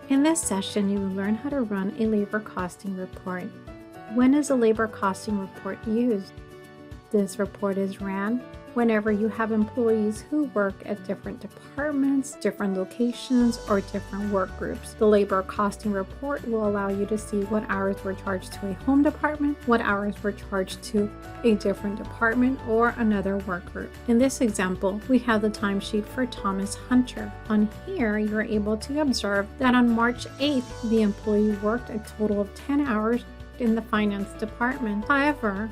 In this session, you will learn how to run a labor costing report. When is a labor costing report used? This report is ran whenever you have employees who work at different departments, different locations, or different work groups. The labor costing report will allow you to see what hours were charged to a home department, what hours were charged to a different department or another work group. In this example, we have the timesheet for Thomas Hunter. On here, you're able to observe that on March 8th, the employee worked a total of 10 hours in the finance department. However,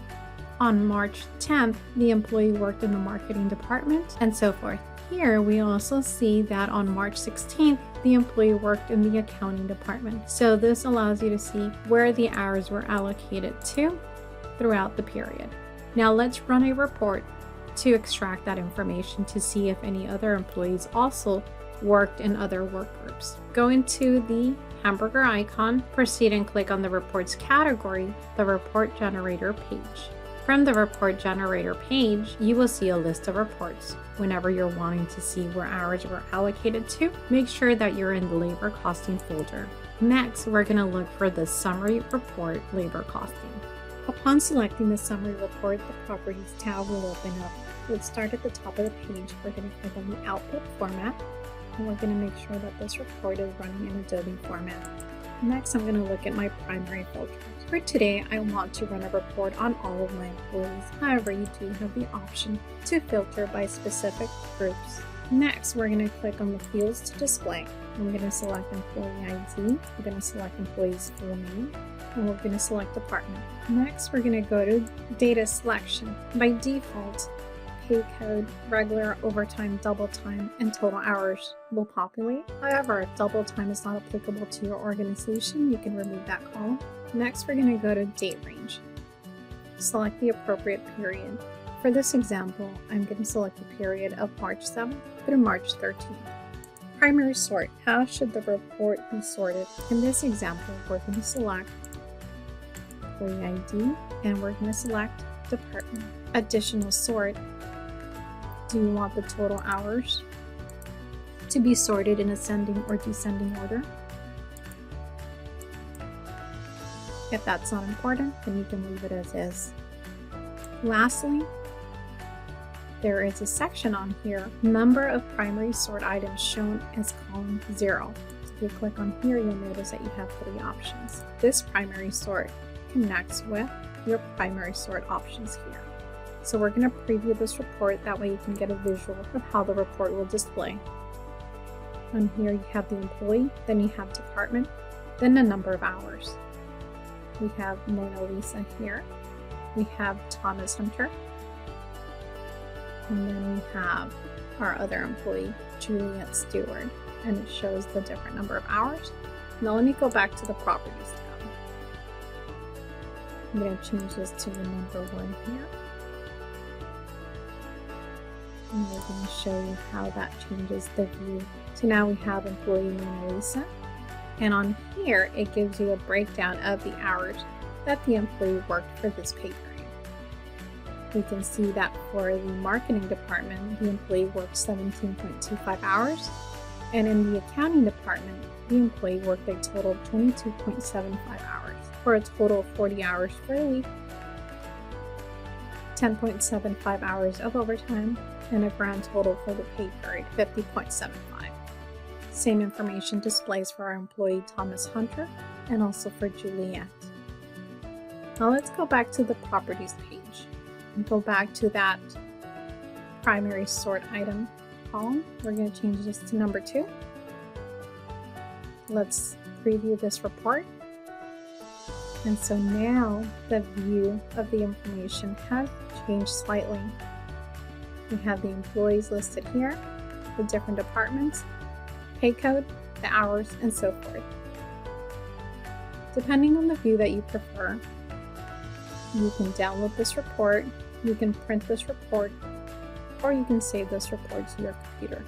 on March 10th, the employee worked in the marketing department, and so forth. Here, we also see that on March 16th, the employee worked in the accounting department. So this allows you to see where the hours were allocated to throughout the period. Now let's run a report to extract that information to see if any other employees also worked in other work groups. Go into the hamburger icon, proceed and click on the reports category, the report generator page. From the report generator page, you will see a list of reports. Whenever you're wanting to see where hours were allocated to, make sure that you're in the labor costing folder. Next, we're going to look for the summary report labor costing. Upon selecting the summary report, the properties tab will open up. Let's start at the top of the page. We're going to click on the output format, and we're going to make sure that this report is running in Adobe format. Next, I'm going to look at my primary filters. For today, I want to run a report on all of my employees. However, you do have the option to filter by specific groups. Next, we're going to click on the fields to display. I'm going to select employee ID. We're going to select employee's full name, and we're going to select department. Next, we're going to go to data selection. By default, pay code, regular, overtime, double time, and total hours will populate. However, if double time is not applicable to your organization, you can remove that column. Next, we're going to go to date range. Select the appropriate period. For this example, I'm going to select the period of March 7th through March 13th. Primary sort. How should the report be sorted? In this example, we're going to select employee ID and we're going to select department. Additional sort. Do you want the total hours to be sorted in ascending or descending order? If that's not important, then you can leave it as is. Lastly, there is a section on here, number of primary sort items shown as column 0. So if you click on here, you'll notice that you have 3 options. This primary sort connects with your primary sort options here. So we're going to preview this report, that way you can get a visual of how the report will display. On here you have the employee, then you have department, then the number of hours. We have Mona Lisa here, we have Thomas Hunter, and then we have our other employee, Juliet Stewart, and it shows the different number of hours. Now let me go back to the properties tab. I'm going to change this to the number 1 here. And we're going to show you how that changes the view. So now we have employee Mona Lisa, and on here it gives you a breakdown of the hours that the employee worked for this pay period. We can see that for the marketing department, the employee worked 17.25 hours, and in the accounting department, the employee worked a total of 22.75 hours, for a total of 40 hours for the week, 10.75 hours of overtime, and a grand total for the pay period, 50.75. Same information displays for our employee Thomas Hunter and also for Juliet. Now let's go back to the properties page and go back to that primary sort item column. We're going to change this to number 2. Let's preview this report. And so now the view of the information has changed slightly. We have the employees listed here, the different departments, pay code, the hours, and so forth. Depending on the view that you prefer, you can download this report, you can print this report, or you can save this report to your computer.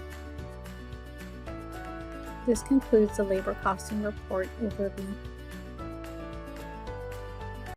This concludes the labor costing report overview.